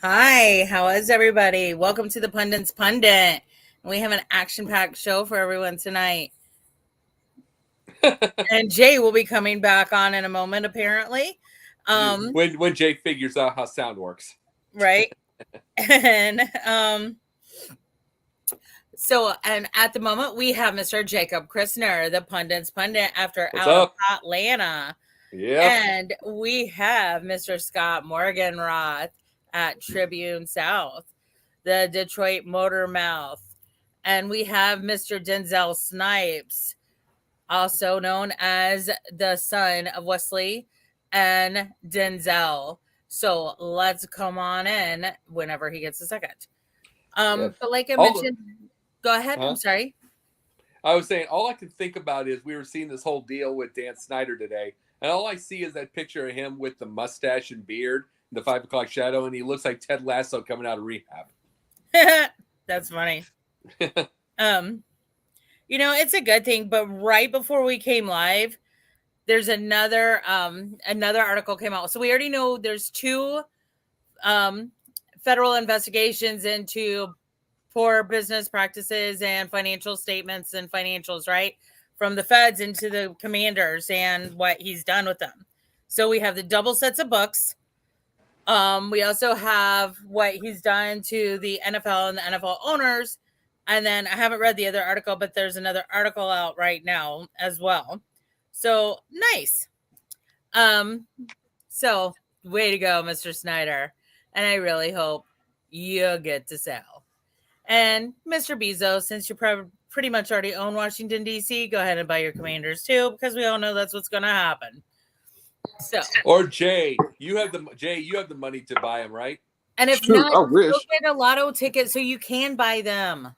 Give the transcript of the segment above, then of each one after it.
Hi, how is everybody? Welcome to the Pundits Pundit. We have an action-packed show for everyone tonight. And Jay will be coming back on in a moment, apparently. When Jay figures out how sound works. Right. And and at the moment we have Mr. Jacob Christner, the Pundits Pundit, after What's out up? of Atlanta. Yep. And we have Mr. Scott Morganroth at Tribune South, the Detroit Motor Mouth. And we have Mr. Denzel Snipes, also known as the son of Wesley and Denzel. So let's come on in whenever he gets a second. But like I mentioned, go ahead. I'm sorry. I was saying all I can think about is we were seeing this whole deal with Dan Snyder today, and all I see is that picture of him with the mustache and beard, the 5 o'clock shadow, and he looks like Ted Lasso coming out of rehab. That's funny. It's a good thing, but right before we came live, there's another article came out. So we already know there's two federal investigations into poor business practices and financial statements and financials, right? From the feds into the commanders and what he's done with them. So we have the double sets of books. We also have what he's done to the NFL and the NFL owners. And then I haven't read the other article, but there's another article out right now as well. So nice. So way to go, Mr. Snyder. And I really hope you get to sell. And Mr. Bezos, since you pretty much already own Washington, D.C., go ahead and buy your Commanders too, because we all know that's what's going to happen. So, or Jay, you have the money to buy them, right? And if not, I wish. You'll get a lotto ticket so you can buy them.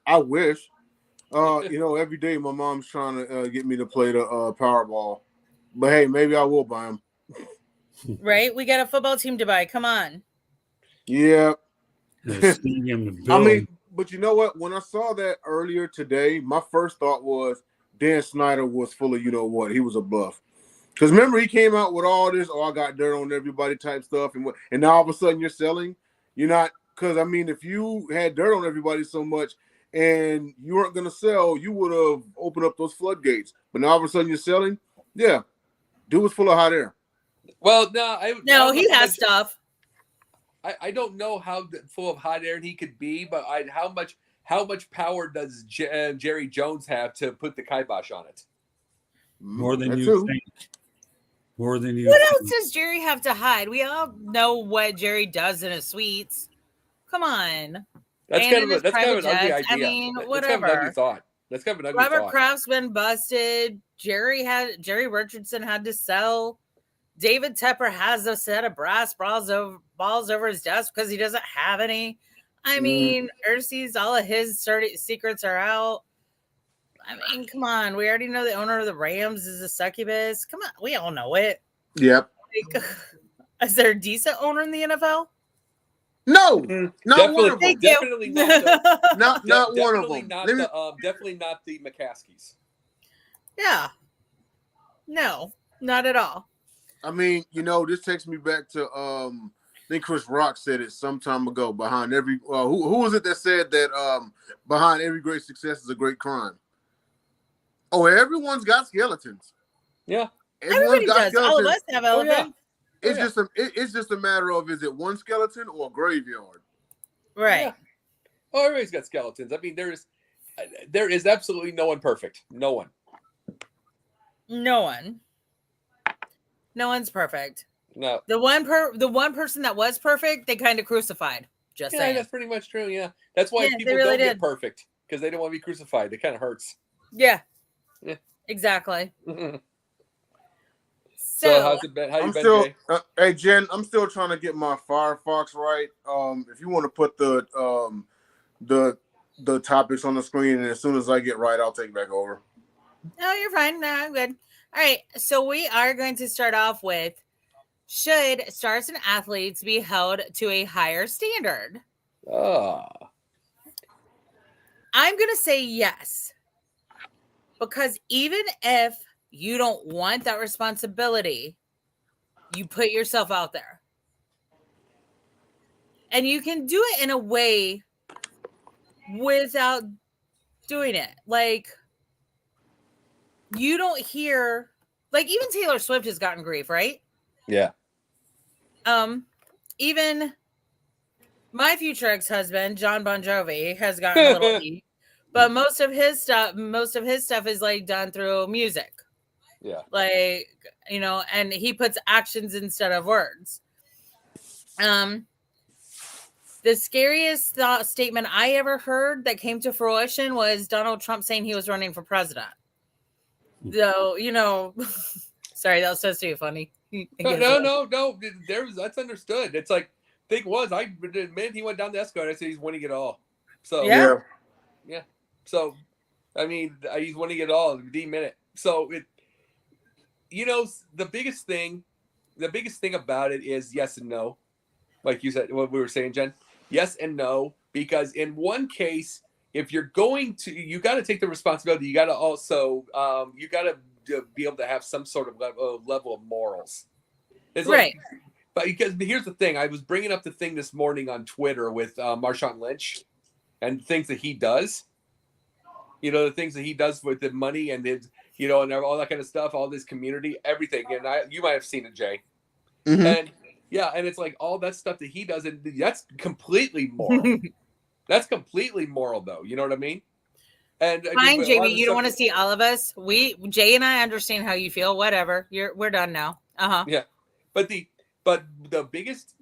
I wish. Every day my mom's trying to get me to play the Powerball. But hey, maybe I will buy them. Right? We got a football team to buy. Come on. Yeah. I mean, but you know what? When I saw that earlier today, my first thought was Dan Snyder was full of you-know-what. He was a bluff. Because remember, he came out with all this, I got dirt on everybody type stuff. And now all of a sudden you're selling. You're not, because, I mean, if you had dirt on everybody so much and you weren't going to sell, you would have opened up those floodgates. But now all of a sudden you're selling? Yeah. Dude was full of hot air. Well, no, he has stuff. I don't know how full of hot air he could be, but how much power does Jerry Jones have to put the kibosh on it? More than you think. More than you. What else does Jerry have to hide? We all know what Jerry does in his suites. Come on. That's kind of an ugly idea. I mean, whatever. That's kind of an ugly thought. That's kind of an ugly thought. Robert Kraft's been busted. Jerry Richardson had to sell. David Tepper has a set of brass balls over his desk because he doesn't have any. I mean, Ursi's, all of his secrets are out. I mean, come on. We already know the owner of the Rams is a succubus. Come on. We all know it. Yep. Is there a decent owner in the NFL? No. Not one of them. Definitely not. Not one of them. Definitely not the McCaskies. Yeah. No, not at all. I mean, this takes me back to I think Chris Rock said it some time ago. Behind every who was it that said that behind every great success is a great crime? Oh, everyone's got skeletons. Yeah, everybody does. Skeletons. All of us have elephants. It's just a matter of, is it one skeleton or a graveyard? Right. Yeah. Oh, everybody's got skeletons. I mean, there is absolutely no one perfect. No one. No one's perfect. No. The one person that was perfect, they kind of crucified. Just saying. That's pretty much true. Yeah, that's why people really don't get perfect, because they don't want to be crucified. It kind of hurts. Yeah. Exactly. So how's it been? How you been, Jay? Hey Jen, I'm still trying to get my Firefox right. If you want to put the topics on the screen, and as soon as I get right, I'll take back over. No, you're fine. No, I'm good. All right, so we are going to start off with, should stars and athletes be held to a higher standard? I'm going to say yes. Because even if you don't want that responsibility, you put yourself out there. And you can do it in a way without doing it. Like, you don't hear, like, even Taylor Swift has gotten grief, right? Yeah. Even my future ex-husband, John Bon Jovi, has gotten a little heat. But most of his stuff is like done through music. Yeah. Like, you know, and he puts actions instead of words. The scariest statement I ever heard that came to fruition was Donald Trump saying he was running for president. So, you know, sorry, that was supposed to be funny. No. That's understood. It's like, thing was, the minute he went down the escalator, I said he's winning it all. So yeah. So, I mean, he's winning it all the minute. So the biggest thing about it is yes and no. Like you said, what we were saying, Jen, yes and no, because in one case, if you're going to, you got to take the responsibility. You got to also, you got to be able to have some sort of level of morals. It's right. Like, but because here's the thing, I was bringing up the thing this morning on Twitter with Marshawn Lynch and things that he does. You know, the things that he does with the money and his, you know, and all that kind of stuff, all this community, everything. And you might have seen it, Jay. Mm-hmm. And yeah, and it's like all that stuff that he does, and that's completely moral. That's completely moral, though. You know what I mean? And fine, Jamie. You don't want to see all of us. Jay and I understand how you feel. Whatever. We're done now. Yeah, but the biggest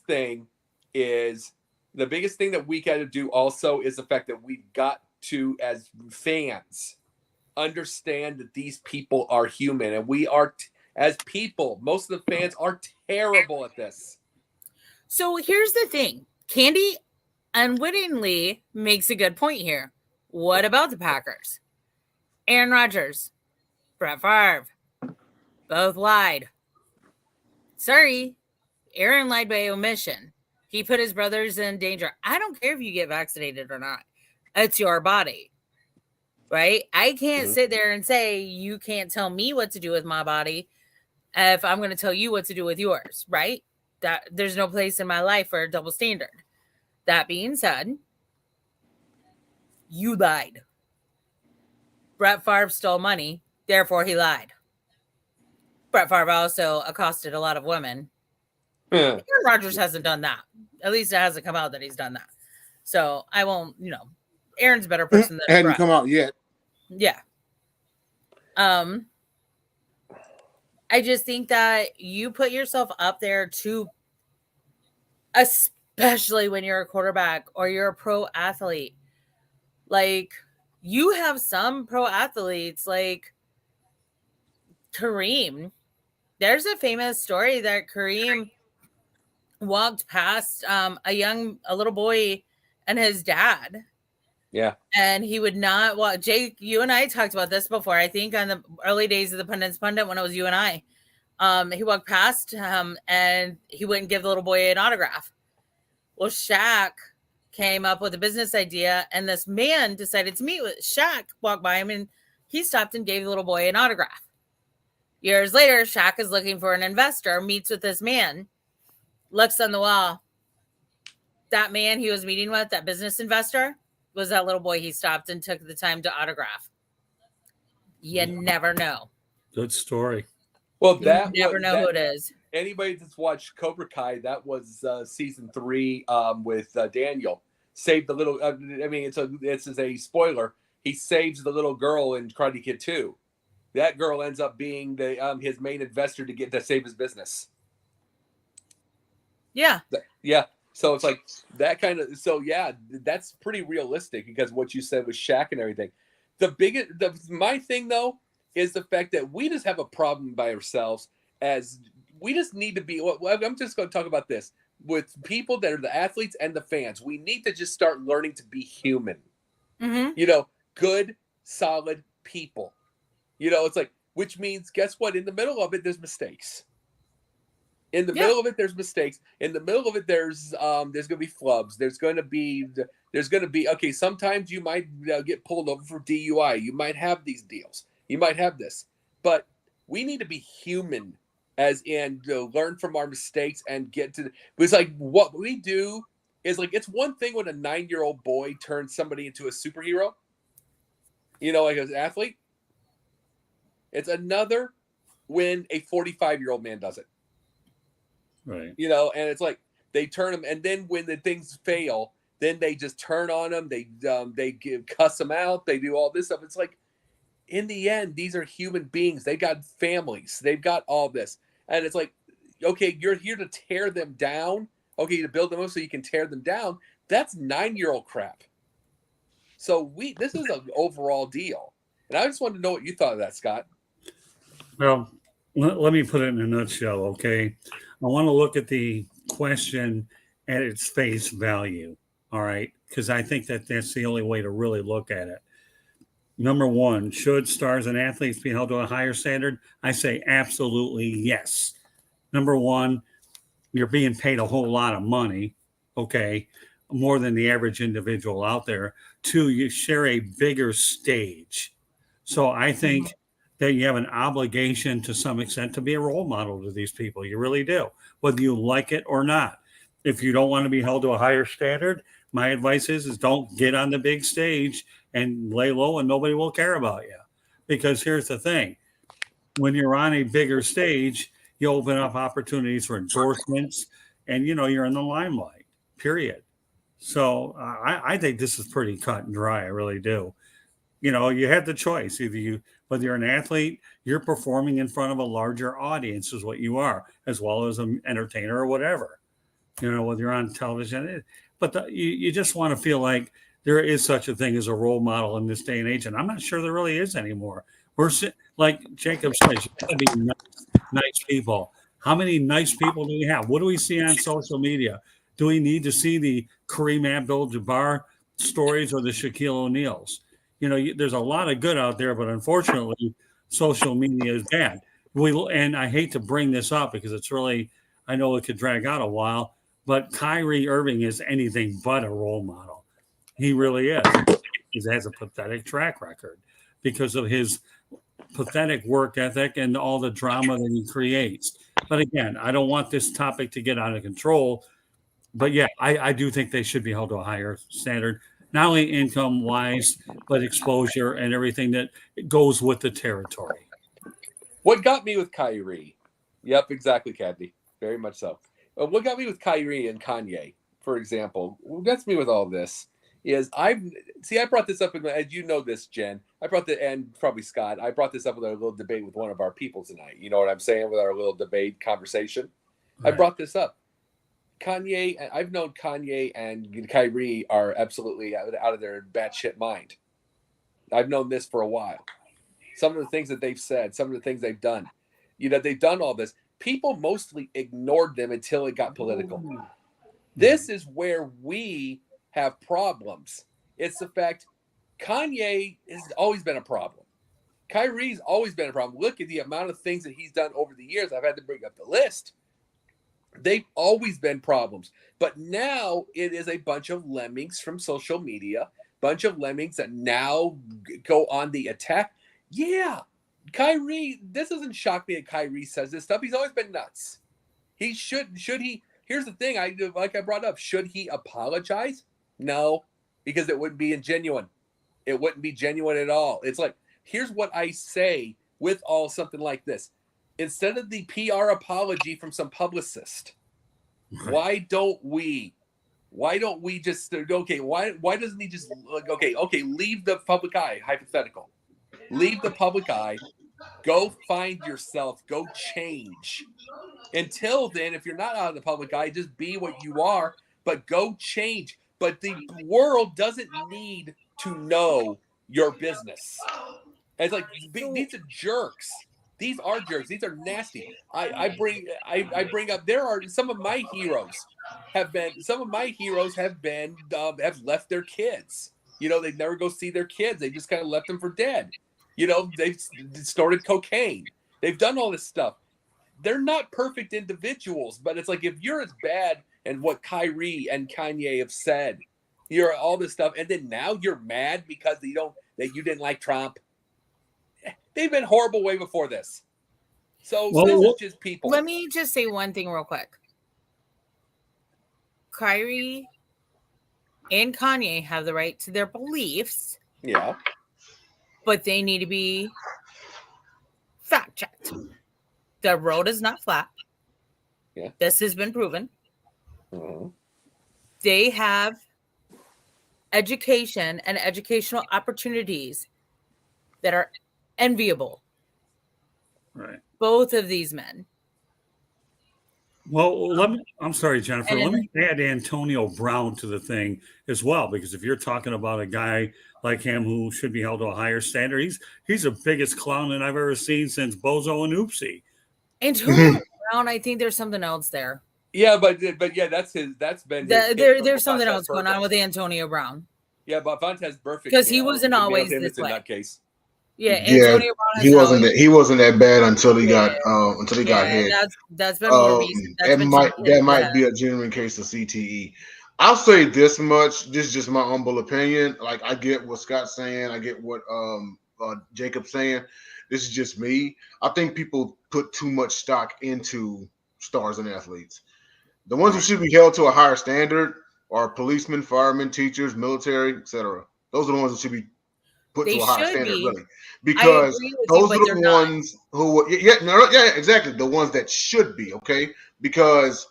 thing is the biggest thing that we got to do also is the fact that we've got to, as fans, understand that these people are human, and we are. As people, most of the fans are terrible at this. So here's the thing. Candy unwittingly makes a good point here. What about the Packers? Aaron Rodgers, Brett Favre, both lied. Sorry, Aaron lied by omission. He put his brothers in danger. I don't care if you get vaccinated or not. It's your body, right? I can't sit there and say, you can't tell me what to do with my body if I'm going to tell you what to do with yours, right? That there's no place in my life for a double standard. That being said, you lied. Brett Favre stole money, therefore he lied. Brett Favre also accosted a lot of women. Aaron Rodgers hasn't done that. At least it hasn't come out that he's done that. So I won't, you know, Aaron's a better person than hadn't Brett. Come out yet. Yeah. I just think that you put yourself up there to, especially when you're a quarterback or you're a pro athlete. Like, you have some pro athletes like Kareem. There's a famous story that Kareem walked past a little boy and his dad. Yeah. And he would not walk. Jake, you and I talked about this before, I think, on the early days of the Pundits Pundit when it was you and I. He walked past him and he wouldn't give the little boy an autograph. Well, Shaq came up with a business idea, and this man decided to meet with Shaq, walked by him, and he stopped and gave the little boy an autograph. Years later, Shaq is looking for an investor, meets with this man, looks on the wall. That man he was meeting with, that business investor, was that little boy he stopped and took the time to autograph. You never know. Good story. Well, You never know who it is. Anybody that's watched Cobra Kai, that was season 3 with Daniel. Saved the little. I mean, it's a spoiler. He saves the little girl in Karate Kid 2. That girl ends up being his main investor to save his business. Yeah. Yeah. So it's like that kind of. So yeah, that's pretty realistic because what you said with Shaq and everything. My thing though is the fact that we just have a problem by ourselves. As we just need to be. I'm just going to talk about this with people that are the athletes and the fans. We need to just start learning to be human. Mm-hmm. You know, good, solid people. You know, it's like, which means, guess what? In the middle of it, there's mistakes. In the middle of it, there's mistakes. In the middle of it, there's going to be flubs. There's going to be okay. Sometimes you might get pulled over for DUI. You might have these deals. You might have this, but we need to be human as in learn from our mistakes and get to. It's like what we do is like it's one thing when a 9-year-old boy turns somebody into a superhero, like as an athlete. It's another when a 45-year-old man does it. Right. And it's like they turn them, and then when the things fail, then they just turn on them. They cuss them out. They do all this stuff. It's like, in the end, these are human beings. They got families. They've got all this, and it's like, okay, you're here to tear them down. Okay, to build them up so you can tear them down. That's 9-year-old crap. So this is an overall deal, and I just wanted to know what you thought of that, Scott. Well, let me put it in a nutshell, okay? I want to look at the question at its face value, all right? Because I think that's the only way to really look at it. Number one, should stars and athletes be held to a higher standard? I say absolutely yes. Number one, you're being paid a whole lot of money, okay, more than the average individual out there. Two, you share a bigger stage. So I think that you have an obligation to some extent to be a role model to these people. You really do, whether you like it or not. If you don't want to be held to a higher standard, my advice is don't get on the big stage and lay low and nobody will care about you. Because here's the thing. When you're on a bigger stage, you open up opportunities for endorsements and, you're in the limelight, period. So I think this is pretty cut and dry. I really do. You have the choice. Whether you're an athlete, you're performing in front of a larger audience is what you are, as well as an entertainer or whatever, whether you're on television. But you just want to feel like there is such a thing as a role model in this day and age. And I'm not sure there really is anymore. Like Jacob says, you got to be nice people. How many nice people do we have? What do we see on social media? Do we need to see the Kareem Abdul-Jabbar stories or the Shaquille O'Neals? There's a lot of good out there, but unfortunately, social media is bad. And I hate to bring this up because it's really, I know it could drag out a while, but Kyrie Irving is anything but a role model. He really is. He has a pathetic track record because of his pathetic work ethic and all the drama that he creates. But again, I don't want this topic to get out of control. But yeah, I do think they should be held to a higher standard, not only income wise, but exposure and everything that goes with the territory. What got me with Kyrie? Yep, exactly, Kathy. Very much so. What got me with Kyrie and Kanye, for example, what gets me with all this is I brought this up, as you know this, Jen. And probably Scott, I brought this up with our little debate with one of our people tonight. You know what I'm saying? With our little debate conversation. Right. I brought this up. Kanye, I've known Kanye and Kyrie are absolutely out of their batshit mind. I've known this for a while. Some of the things that they've said, some of the things they've done, they've done all this. People mostly ignored them until it got political. This is where we have problems. It's the fact Kanye has always been a problem. Kyrie's always been a problem. Look at the amount of things that he's done over the years. I've had to bring up the list. They've always been problems. But now it is a bunch of lemmings from social media, bunch of lemmings that now go on the attack. Yeah, Kyrie, this doesn't shock me that Kyrie says this stuff. He's always been nuts. He should he? Here's the thing, I brought up. Should he apologize? No, because it wouldn't be genuine. It wouldn't be genuine at all. It's like, here's what I say with all something like this. Instead of the PR apology from some publicist, why don't we just, okay, why doesn't he just, okay, leave the public eye, hypothetical. Leave the public eye. Go find yourself. Go change. Until then, if you're not out of the public eye, just be what you are, but go change. But the world doesn't need to know your business. It's like, these are jerks. These are jerks. These are nasty. I bring up, there are some of my heroes have left their kids. They never go see their kids. They just kind of left them for dead. They've snorted cocaine. They've done all this stuff. They're not perfect individuals, but it's like, if you're as bad and what Kyrie and Kanye have said, you're all this stuff, and then now you're mad because you didn't like Trump. They've been horrible way before this. So Well, this is just people. Let me just say one thing real quick. Kyrie and Kanye have the right to their beliefs. Yeah. But they need to be fact checked. The road is not flat. Yeah. This has been proven. Mm-hmm. They have education and educational opportunities that are enviable. Right. Both of these men. Well, I'm sorry, Jennifer. And Let me add Antonio Brown to the thing as well, because if you're talking about a guy like him who should be held to a higher standard, he's the biggest clown that I've ever seen since Bozo and Oopsie. Antonio Brown, I think there's something else there. Yeah, but yeah, that's been his There's something else going on with Antonio Brown. Yeah, but Vontez Burfict, because he wasn't always this way. Nutcase. Yeah, Antonio Brown he wasn't that bad until he got hit. That's been more recent. That might be a genuine case of CTE. I'll say this much. This is just my humble opinion. Like, I get what Scott's saying. I get what Jacob's saying. This is just me. I think people put too much stock into stars and athletes. The ones who should be held to a higher standard are policemen, firemen, teachers, military, etc. Those are the ones that should be put to a higher standard, really, because those are the ones who, exactly, the ones that should be, okay? Because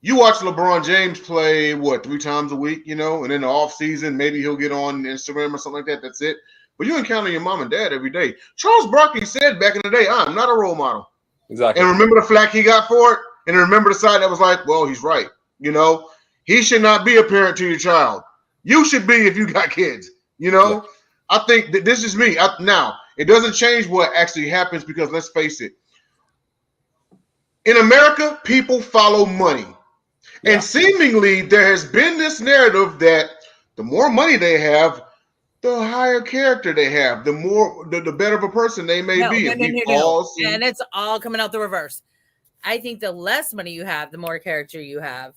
you watch LeBron James play 3 times a week, and in the off season, maybe he'll get on Instagram or something like that. That's it. But you encounter your mom and dad every day. Charles Barkley said back in the day, "I'm not a role model." Exactly. And remember the flack he got for it, and remember the side that was like, "Well, he's right." He should not be a parent to your child. You should be if you got kids. Yeah. I think that this is me. Now, it doesn't change what actually happens, because let's face it. In America, people follow money. Yeah. And seemingly there has been this narrative that the more money they have, the higher character they have, the better of a person they may be. No. And it's all coming out the reverse. I think the less money you have, the more character you have.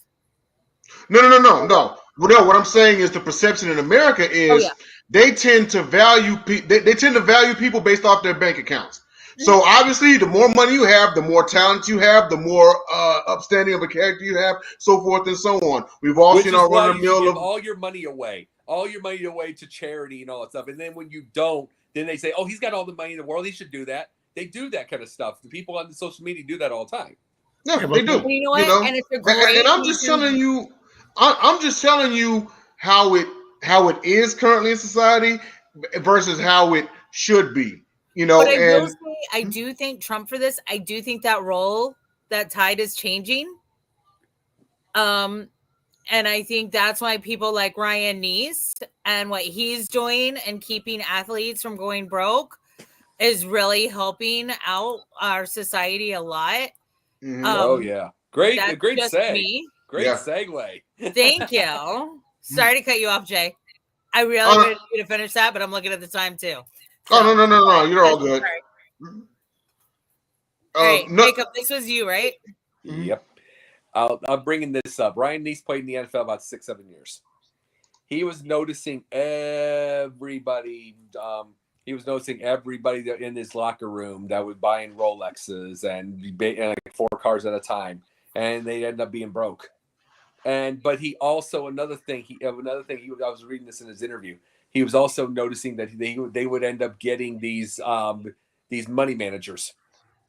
No. What I'm saying is the perception in America is they tend to value people based off their bank accounts. So obviously, the more money you have, the more talent you have, the more upstanding of a character you have, so forth and so on. We've all seen our run-of-the-mill of all your money away to charity and all that stuff. And then when you don't, then they say, "Oh, he's got all the money in the world. He should do that." They do that kind of stuff. The people on the social media do that all the time. Yeah, they do. You know what? And it's a great. And I'm just telling you. I'm just telling you how it is currently in society versus how it should be. But I will say, I do thank Trump for this. I do think that tide is changing. And I think that's why people like Ryan Neese and what he's doing and keeping athletes from going broke is really helping out our society a lot. Great segue. Great segue. Thank you. Sorry to cut you off, Jay. I really wanted you to finish that, but I'm looking at the time too. So, no. You're all good. All right, Jacob, this was you, right? Yep. I'm bringing this up. Ryan Neese played in the NFL about 6-7 years. He was noticing everybody. He was noticing everybody that in his locker room that was buying Rolexes and like 4 cars at a time, and they end up being broke. But he also another thing. I was reading this in his interview. He was also noticing that they would end up getting these money managers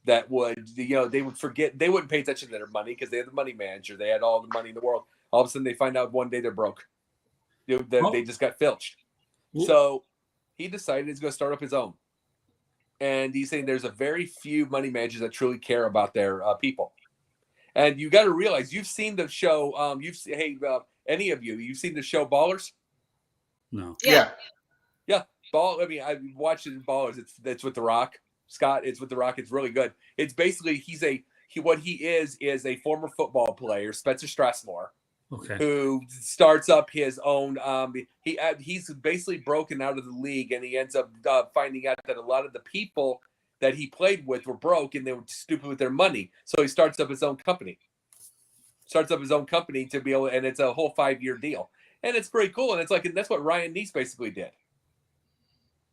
that would they would forget, they wouldn't pay attention to their money because they had the money manager. They had all the money in the world. All of a sudden they find out one day they're broke. They just got filched. So he decided he's going to start up his own. And he's saying there's a very few money managers that truly care about their people. And you got to realize, you've seen the show. Any of you've seen the show Ballers? No. Yeah. I watched it in Ballers. It's with The Rock. Scott, it's with The Rock. It's really good. It's basically what he is a former football player, Spencer Strassmore, who starts up his own. He's basically broken out of the league, and he ends up finding out that a lot of the people that he played with were broke and they were stupid with their money. So he starts up his own company. To be able, and it's a whole 5-year deal. And it's pretty cool. And that's what Ryan Neese basically did.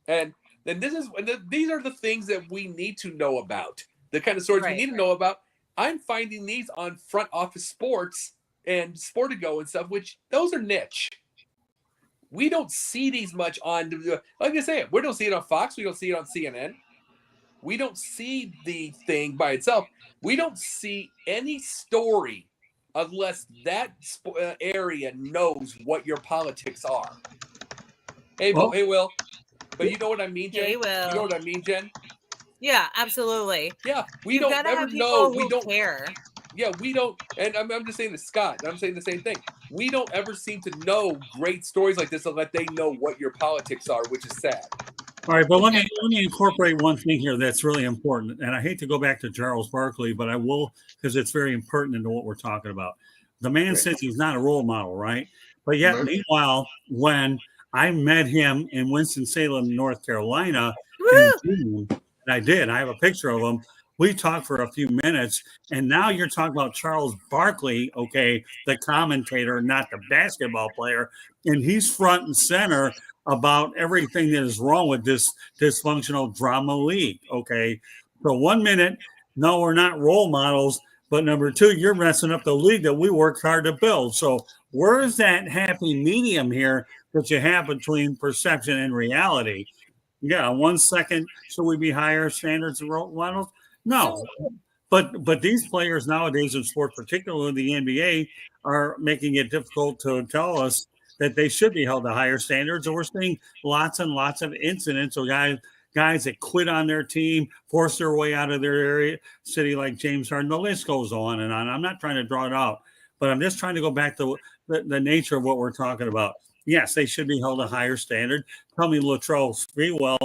And then these are the things that we need to know about. the kind of stories we Right, need to know about. I'm finding these on Front Office Sports and Sportigo and stuff, which those are niche. We don't see these much on, like I say, we don't see it on Fox. We don't see it on CNN. We don't see the thing by itself. We don't see any story unless that area knows what your politics are. Hey, Well, hey, Will. But you know what I mean, Jen? Hey, Will. You know what I mean, Jen? Yeah, absolutely. Yeah, we You've don't got to ever have people know. who We don't care. Yeah, we don't, and I'm just saying to Scott, I'm saying the same thing. We don't ever seem to know great stories like this unless they know what your politics are, which is sad. all right, but let me incorporate one thing here that's really important. And I hate to go back to Charles Barkley, but I will because it's very important into what we're talking about. The man says he's not a role model, right? But yet, meanwhile, when I met him in Winston-Salem, North Carolina, in June, and I did, I have a picture of him. We talked for a few minutes, and now you're talking about Charles Barkley, okay, the commentator, not the basketball player, and he's front and center about everything that is wrong with this dysfunctional drama league, okay? So 1 minute, no, we're not role models, but number two, you're messing up the league that we worked hard to build. So where's that happy medium here that you have between perception and reality? Yeah, 1 second, should we be higher standards of role models? No, but these players nowadays in sport, particularly the NBA, are making it difficult to tell us that they should be held to higher standards. And we're seeing lots and lots of incidents of guys that quit on their team, force their way out of their area, city like James Harden. The list goes on and on. I'm not trying to draw it out, but I'm just trying to go back to the nature of what we're talking about. Yes, they should be held to higher standard. Tell me Latrell Sprewell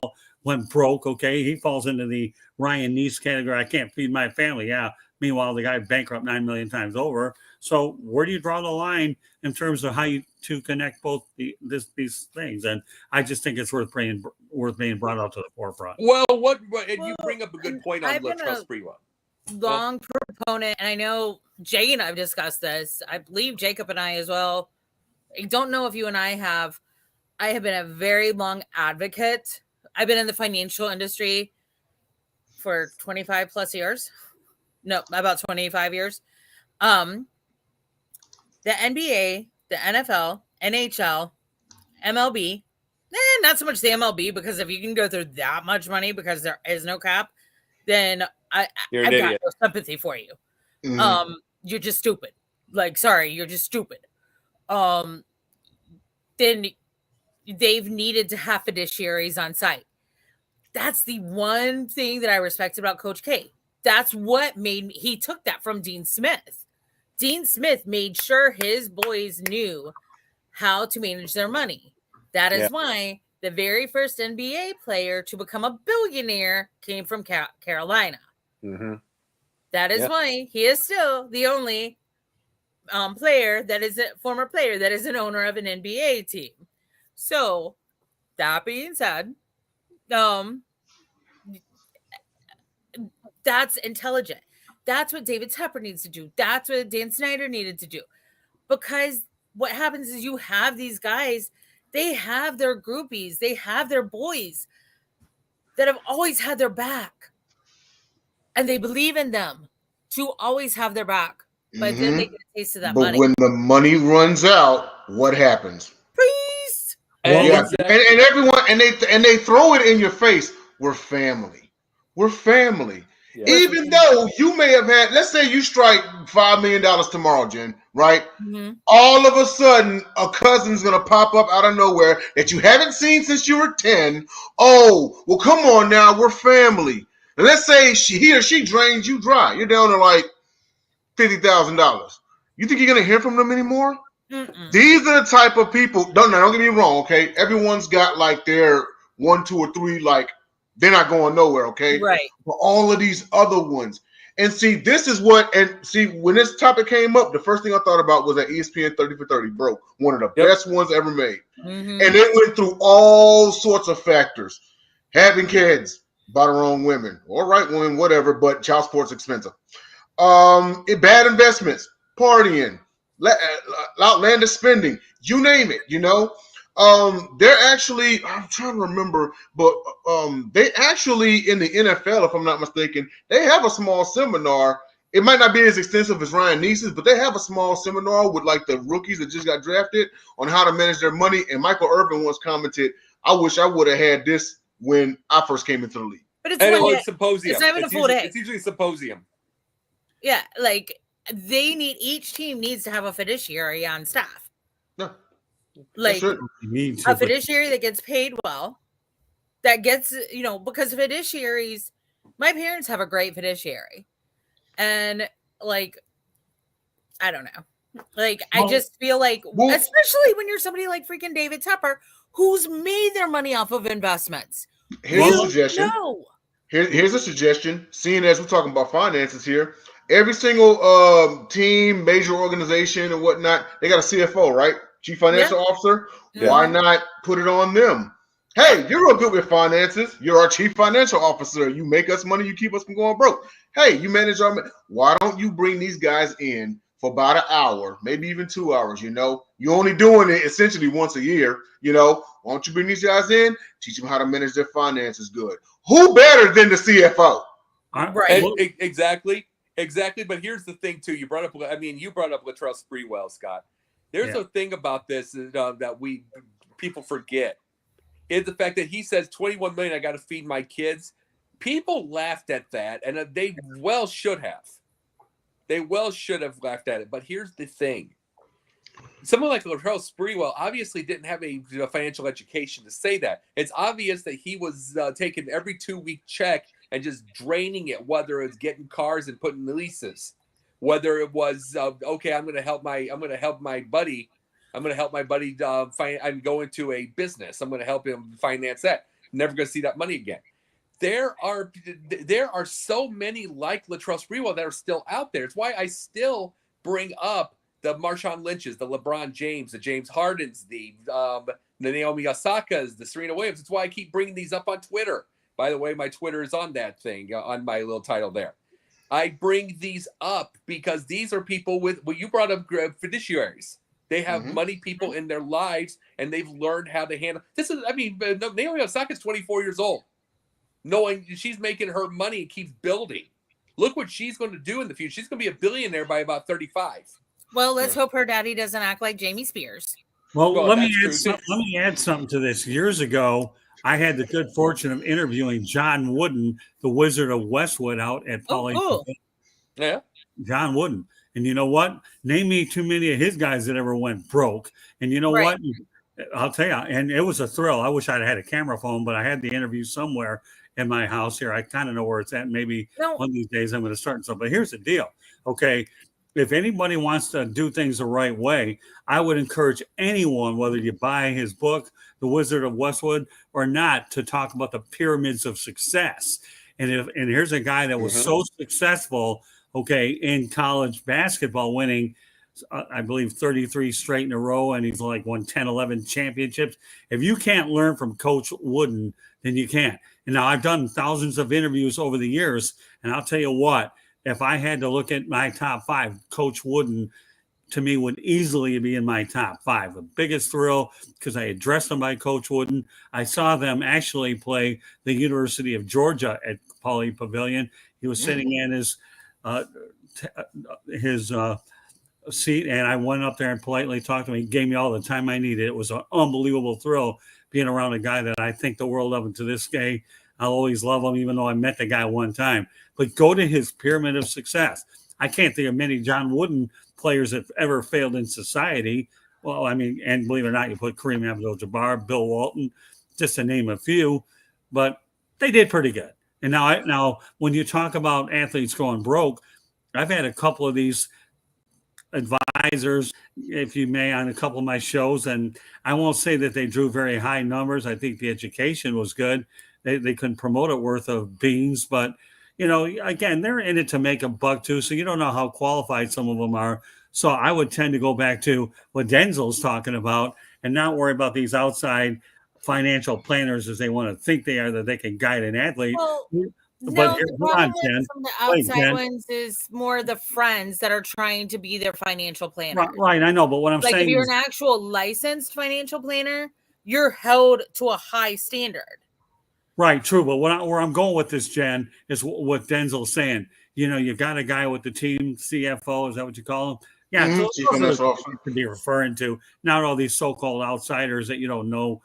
went broke, okay? He falls into the Ryan Neese category. I can't feed my family. Yeah. Meanwhile, the guy bankrupt 9 million times over. So where do you draw the line in terms of how you to connect both these things? And I just think it's worth being brought out to the forefront. Well, and you bring up a good point on Latrell Sprewell. Long proponent, and I know Jay and I've discussed this. I believe Jacob and I as well. I don't know if you and I have. I have been a very long advocate. I've been in the financial industry for 25 plus years. No, about 25 years. The NBA, the NFL, NHL, MLB, not so much the MLB, because if you can go through that much money because there is no cap, then I've got no sympathy for you. Mm-hmm. You're just stupid. Like, sorry, you're just stupid. Then they've needed to have fiduciaries on site. That's the one thing that I respect about Coach K. That's what made me, he took that from Dean Smith. Dean Smith made sure his boys knew how to manage their money. That is why the very first NBA player to become a billionaire came from Carolina. Mm-hmm. That is why he is still the only player that is a former player that is an owner of an NBA team. So that being said, that's intelligent. That's what David Tepper needs to do. That's what Dan Snyder needed to do. Because what happens is you have these guys, they have their groupies, they have their boys that have always had their back. And they believe in them to always have their back. But then they get a taste of that money. But when the money runs out, what happens? Please. And everyone and they throw it in your face. We're family. We're family. Yeah. Even though you may have had, let's say you strike $5 million tomorrow, Jen, right? Mm-hmm. All of a sudden, a cousin's going to pop up out of nowhere that you haven't seen since you were 10. Oh, well, come on now. We're family. And let's say he or she drains you dry. You're down to like $50,000. You think you're going to hear from them anymore? Mm-mm. These are the type of people. Don't get me wrong, okay? Everyone's got like their 1, 2, or 3, like, they're not going nowhere, okay? Right. But all of these other ones. And see, this is what, and see, when this topic came up, the first thing I thought about was that ESPN 30 for 30 broke. One of the best ones ever made. Mm-hmm. And it went through all sorts of factors. Having kids by the wrong women, or right women, whatever, but child support's expensive. Bad investments, partying, outlandish spending, you name it, you know. They're actually, I'm trying to remember, but they actually in the NFL, if I'm not mistaken, they have a small seminar. It might not be as extensive as Ryan Neese's, but they have a small seminar with like the rookies that just got drafted on how to manage their money. And Michael Irvin once commented, "I wish I would have had this when I first came into the league." But it's And it one was day. symposium. It's not even a full day. It's usually a symposium. Yeah, like each team needs to have a fiduciary on staff. Yeah. Like That's it. a fiduciary that gets paid well, that gets, because fiduciaries, my parents have a great fiduciary. And like, I don't know. Like, I just feel like, especially when you're somebody like freaking David Tepper, who's made their money off of investments. Here's a suggestion. Here's a suggestion. Seeing as we're talking about finances here, every single team, major organization, and whatnot, they got a CFO, right? Chief Financial Officer. Yeah. Why not put it on them? Hey, you're real good with finances. You're our chief financial officer. You make us money. You keep us from going broke. Hey, you manage our. Why don't you bring these guys in for about an hour, maybe even 2 hours? You're only doing it essentially once a year. Why don't you bring these guys in? Teach them how to manage their finances good. Who better than the CFO? Right. Exactly. But here's the thing too. You brought up Latrell Sprewell, Scott. There's a thing about this that people forget. Is the fact that he says 21 million, I got to feed my kids. People laughed at that, and they well should have. They well should have laughed at it. But here's the thing. Someone like Latrell Sprewell obviously didn't have a financial education to say that. It's obvious that he was taking every 2-week check and just draining it, whether it's getting cars and putting leases, whether it was, okay, I'm going to help my buddy. I'm going to help my buddy. I'm going to a business. I'm going to help him finance that. Never going to see that money again. There are so many like Latrell Sprewell that are still out there. It's why I still bring up the Marshawn Lynch's, the LeBron James, the James Hardens, the Naomi Osaka's, the Serena Williams. It's why I keep bringing these up on Twitter. By the way, my Twitter is on that thing, on my little title there. I bring these up because these are people you brought up fiduciaries. They have money people in their lives, and they've learned how to handle. Naomi Osaka is 24 years old, knowing she's making her money and keeps building. Look what she's going to do in the future. She's going to be a billionaire by about 35. Well, let's hope her daddy doesn't act like Jamie Spears. Well, let me add something to this. Years ago, I had the good fortune of interviewing John Wooden, the Wizard of Westwood, out at Poly. Cool. Yeah. John Wooden. And you know what? Name me too many of his guys that ever went broke. And you know what? I'll tell you, and it was a thrill. I wish I'd had a camera phone, but I had the interview somewhere in my house here. I kind of know where it's at. Maybe one of these days I'm going to start something. But here's the deal. Okay. If anybody wants to do things the right way, I would encourage anyone, whether you buy his book, The Wizard of Westwood, or not, to talk about the pyramids of success. And here's a guy that was so successful, okay, in college basketball, winning, I believe, 33 straight in a row, and he's like won 10, 11 championships. If you can't learn from Coach Wooden, then you can't. And now I've done thousands of interviews over the years, and I'll tell you what, if I had to look at my top 5, Coach Wooden, to me, would easily be in my top 5. The biggest thrill, because I addressed them by Coach Wooden. I saw them actually play the University of Georgia at Pauley Pavilion. He was sitting in his seat, and I went up there and politely talked to him. He gave me all the time I needed. It was an unbelievable thrill being around a guy that I think the world of. And to this day, I'll always love him, even though I met the guy one time. But go to his pyramid of success. I can't think of many John Wooden players that ever failed in society. Well, I mean, and believe it or not, you put Kareem Abdul-Jabbar, Bill Walton, just to name a few, but they did pretty good. And now when you talk about athletes going broke, I've had a couple of these advisors, if you may, on a couple of my shows, and I won't say that they drew very high numbers. I think the education was good. They couldn't promote it worth of beans, but again, they're in it to make a buck too, so you don't know how qualified some of them are. So I would tend to go back to what Denzel's talking about and not worry about these outside financial planners as they want to think they are, that they can guide an athlete. Well, but the problem with some of the outside ones is more the friends that are trying to be their financial planner. Right, I know, but what I'm saying if you're an actual licensed financial planner, you're held to a high standard. Right, true. But where I'm going with this, Jen, is what Denzel's saying. You know, you've got a guy with the team CFO. Is that what you call him? Yeah, Mhm, so Chief those are Financial the Officer. things to be referring to. Not all these so-called outsiders that you don't know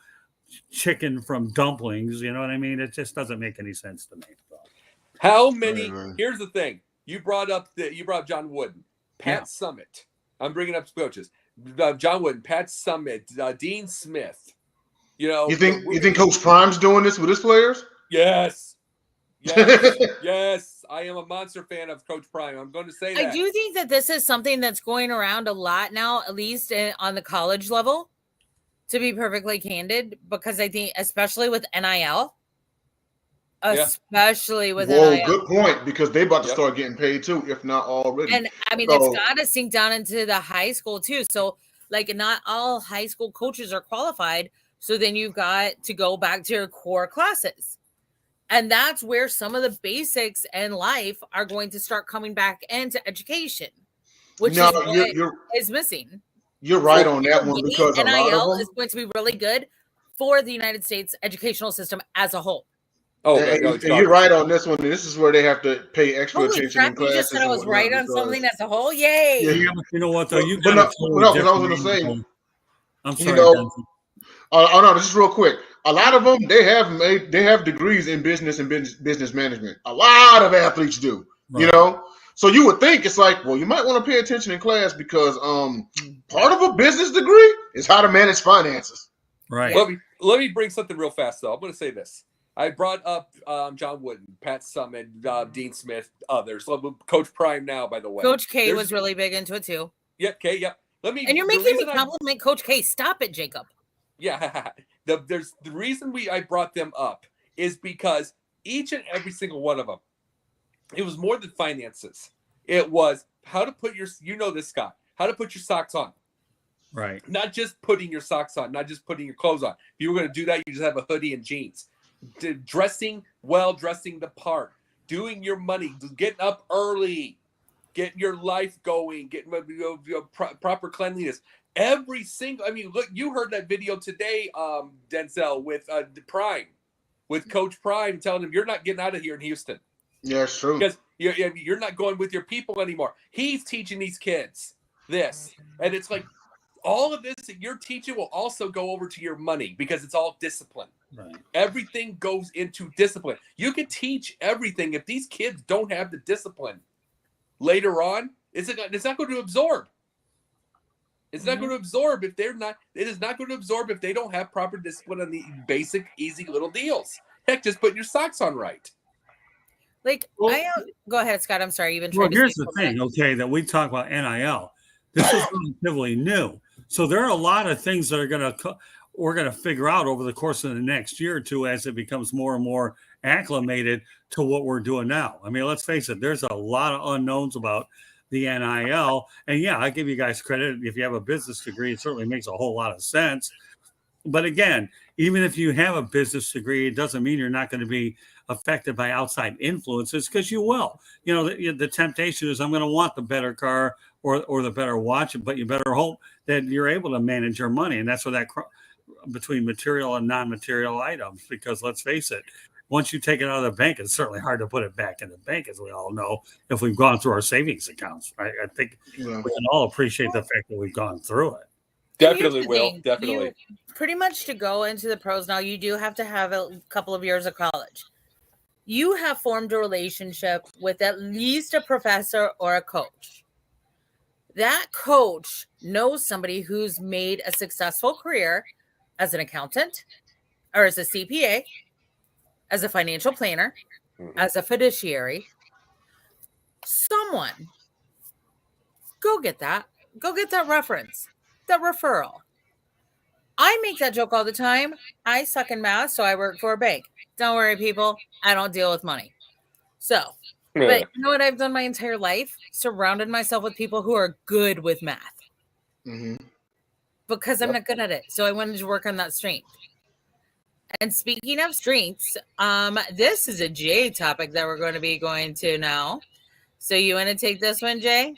chicken from dumplings. You know what I mean? It just doesn't make any sense to me. How many? Right. Here's the thing. You brought up John Wooden, Pat Summit. I'm bringing up coaches. John Wooden, Pat Summit, Dean Smith. You know, You think Coach Prime's doing this with his players? Yes. Yes. Yes. I am a monster fan of Coach Prime. I'm going to say that. I do think that this is something that's going around a lot now, at least on the college level, to be perfectly candid, because I think, especially with NIL, NIL. Good point, because they about to start getting paid too, if not already. And I mean, it's got to sink down into the high school too. So, like, not all high school coaches are qualified. So then you've got to go back to your core classes. And that's where some of the basics in life are going to start coming back into education, which is missing. You're right on that one, because a lot of them is going to be really good for the United States educational system as a whole. And you're right on this one. This is where they have to pay extra attention in classes. You just said I was right on something as a whole. Yay! Yeah, you know what though? You got because I was going to say, I'm sorry. Oh no, just real quick. A lot of them they have degrees in business and business management. A lot of athletes do. Right. You know, so you would think it's like, well, you might want to pay attention in class, because part of a business degree is how to manage finances. Right. Let me bring something real fast though. I'm going to say this. I brought up John Wooden, Pat Summit, Dean Smith, others. Coach Prime now, by the way. Coach K was really big into it too. Yep, K. Yep. And you're making me compliment Coach K. Stop it, Jacob. Yeah, the reason I brought them up is because each and every single one of them, it was more than finances. It was how to put Scott, how to put your socks on. Right. Not just putting your socks on, not just putting your clothes on. If you were going to do that, you just have a hoodie and jeans. Dressing well, dressing the part, doing your money, getting up early, getting your life going, getting proper cleanliness. Every single, look, you heard that video today, Denzel, with Prime, with Coach Prime, telling him you're not getting out of here in Houston. Yeah, it's true. Because you're not going with your people anymore. He's teaching these kids this. And it's like, all of this that you're teaching will also go over to your money, because it's all discipline. Right. Everything goes into discipline. You can teach everything. If these kids don't have the discipline later on, it's not going to absorb. It's not going to absorb if they're not. It is not going to absorb if they don't have proper discipline on the basic, easy little deals. Heck, just putting your socks on right. Go ahead, Scott. I'm sorry. You've been trying to here's the thing, okay, that we talk about NIL. This is relatively new. So there are a lot of things that we're going to figure out over the course of the next year or two as it becomes more and more acclimated to what we're doing now. I mean, let's face it, there's a lot of unknowns about the NIL. And yeah, I give you guys credit. If you have a business degree, it certainly makes a whole lot of sense. But again, even if you have a business degree, it doesn't mean you're not going to be affected by outside influences, because you will. You know, the temptation is, I'm going to want the better car or the better watch, but you better hope that you're able to manage your money. And that's where that between material and non-material items, because let's face it, once you take it out of the bank, it's certainly hard to put it back in the bank, as we all know, if we've gone through our savings accounts. I think we can all appreciate the fact that we've gone through it. Definitely will. Definitely. Pretty much to go into the pros now, you do have to have a couple of years of college. You have formed a relationship with at least a professor or a coach. That coach knows somebody who's made a successful career as an accountant or as a CPA, as a financial planner, as a fiduciary. Someone, go get that reference, that referral. I make that joke all the time. I suck in math, so I work for a bank. Don't worry, people. I don't deal with money. So, but you know what I've done my entire life? Surrounded myself with people who are good with math. Mm-hmm. Because I'm not good at it. So I wanted to work on that strength. And speaking of strengths, this is a Jay topic that we're going to be going to now. So you want to take this one, Jay?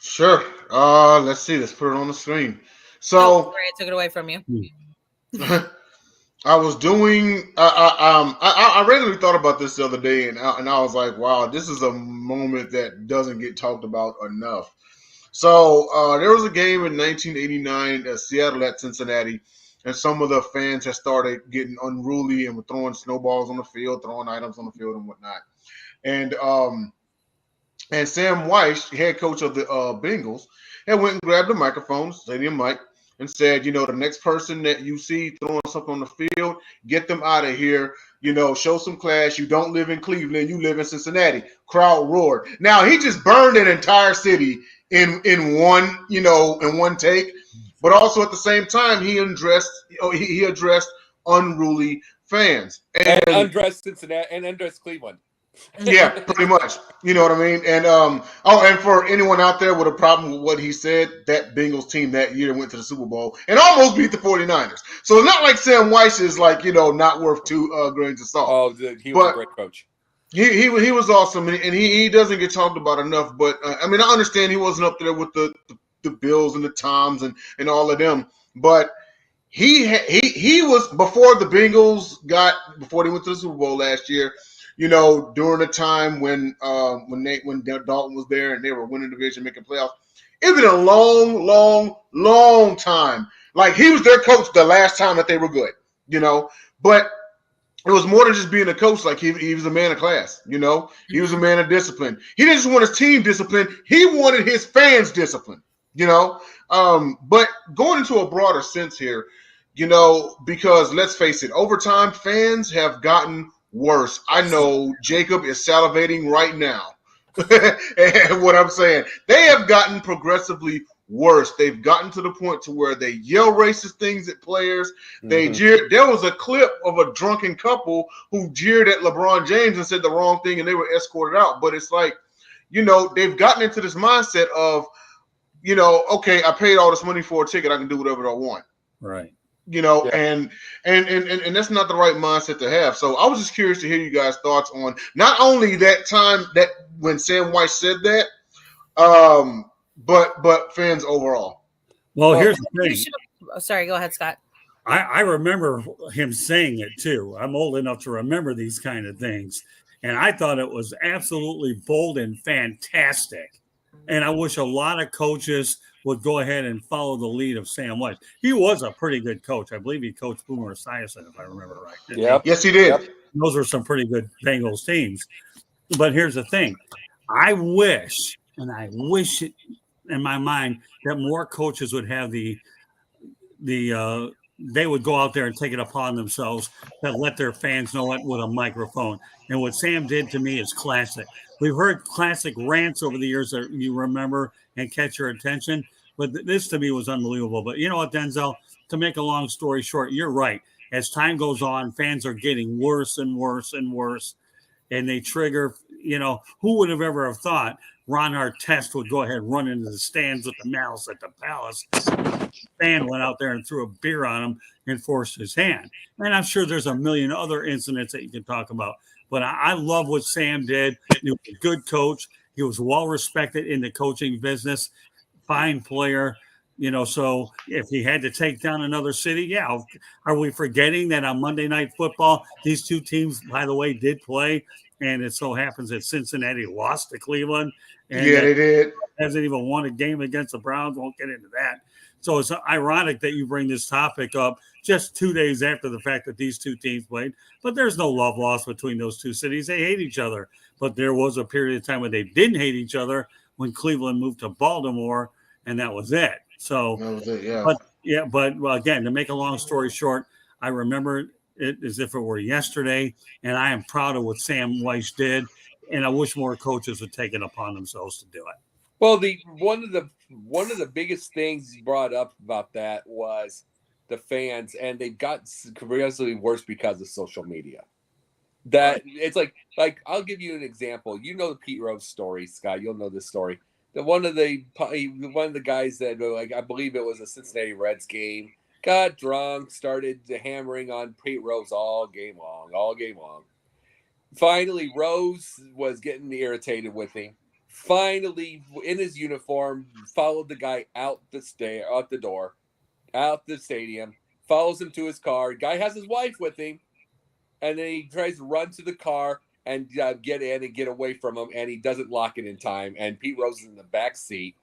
Sure. Let's see. Let's put it on the screen. So sorry, I took it away from you. I was doing. I regularly thought about this the other day, and I was like, "Wow, this is a moment that doesn't get talked about enough." So there was a game in 1989 at Seattle at Cincinnati, and some of the fans had started getting unruly and were throwing snowballs on the field, throwing items on the field, and whatnot. And Sam Weiss, head coach of the Bengals, had went and grabbed the microphone, stadium mic, and said, the next person that you see throwing something on the field, get them out of here. Show some class. You don't live in Cleveland, you live in Cincinnati. Crowd roared. Now he just burned an entire city in one take, but also at the same time he addressed unruly fans and undressed Cincinnati and undressed Cleveland. Yeah, pretty much. You know what I mean? And and for anyone out there with a problem with what he said, that Bengals team that year went to the Super Bowl and almost beat the 49ers. So it's not like Sam Weiss is not worth two grains of salt. Oh, he was a great coach. He was awesome, and he doesn't get talked about enough. But I understand he wasn't up there with the Bills and the Toms and all of them, but he was before the Bengals before they went to the Super Bowl last year. During the time when Dalton was there and they were winning the division, making playoffs. It's been a long, long, long time. Like he was their coach the last time that they were good, But it was more than just being a coach. Like he was a man of class, He was a man of discipline. He didn't just want his team disciplined. He wanted his fans disciplined, But going into a broader sense here, because let's face it, over time, fans have gotten worse. I know Jacob is salivating right now. And what I'm saying, they have gotten progressively worse. They've gotten to the point to where they yell racist things at players. They jeered. There was a clip of a drunken couple who jeered at LeBron James and said the wrong thing, and they were escorted out. But it's like, they've gotten into this mindset of, okay, I paid all this money for a ticket. I can do whatever I want. Right. And that's not the right mindset to have. So I was just curious to hear you guys' thoughts on not only that time that when Sam Weiss said that, but fans overall. Well, here's the thing. Sorry, go ahead, Scott. I remember him saying it too. I'm old enough to remember these kind of things. And I thought it was absolutely bold and fantastic. And I wish a lot of coaches would go ahead and follow the lead of Sam Weiss. He was a pretty good coach. I believe he coached Boomer Esiason, if I remember right. Yep. Yes, he did. Yep. Those were some pretty good Bengals teams. But here's the thing. I wish it in my mind that more coaches would have they would go out there and take it upon themselves to let their fans know it with a microphone. And what Sam did to me is classic. We've heard classic rants over the years that you remember and catch your attention, but this to me was unbelievable. But you know what, Denzel, to make a long story short, you're right. As time goes on, fans are getting worse and worse and worse, and they trigger, who would have ever have thought Ron Artest would go ahead and run into the stands with the malice at the Palace. Fan went out there and threw a beer on him and forced his hand. And I'm sure there's a million other incidents that you can talk about. But I love what Sam did. He was a good coach. He was well respected in the coaching business. Fine player. So if he had to take down another city, yeah. Are we forgetting that on Monday Night Football, these two teams, by the way, did play? And it so happens that Cincinnati lost to Cleveland. And yeah, they did. Hasn't even won a game against the Browns. Won't get into that. So it's ironic that you bring this topic up just 2 days after the fact that these two teams played. But there's no love lost between those two cities. They hate each other. But there was a period of time when they didn't hate each other when Cleveland moved to Baltimore, and that was it. So, that was it, yeah. But again, to make a long story short, I remember it as if it were yesterday, and I am proud of what Sam Weiss did, and I wish more coaches would take it upon themselves to do it. Well, one of the biggest things brought up about that was the fans, and they've got progressively worse because of social media. That it's like I'll give you an example. You know the Pete Rose story, Scott. You'll know this story. One of the guys that I believe it was a Cincinnati Reds game got drunk, started hammering on Pete Rose all game long. Finally, Rose was getting irritated with him. Finally, in his uniform, followed the guy out the stadium. follows him to his car. Guy has his wife with him, and then he tries to run to the car and get in and get away from him, and he doesn't lock it in time. And Pete Rose is in the back seat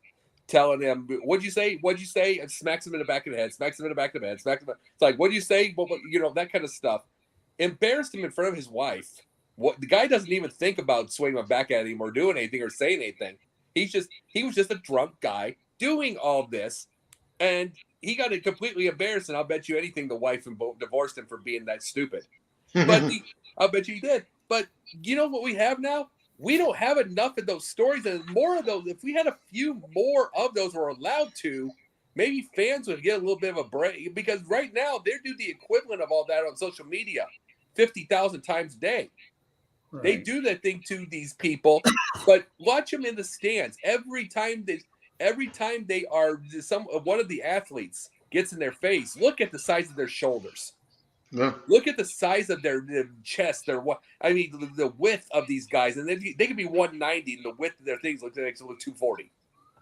telling him, "What'd you say? What'd you say?" And smacks him in the back of the head, smacks him in the back of the head, smacks him. It's like, "What'd you say?" Well, that kind of stuff. Embarrassed him in front of his wife. What the guy doesn't even think about swinging back at him or doing anything or saying anything. He was just a drunk guy doing all this, and he got it completely embarrassed. And I'll bet you anything the wife divorced him for being that stupid. But I'll bet you he did. But you know what we have now? We don't have enough of those stories, and more of those. If we had a few more of those, or allowed to, maybe fans would get a little bit of a break. Because right now they do the equivalent of all that on social media, 50,000 times a day. Right. They do that thing to these people, but watch them in the stands every time they are one of the athletes gets in their face. Look at the size of their shoulders. Yeah. Look at the size of their chest. The width of these guys, and they could be 190, and the width of their things look like 240.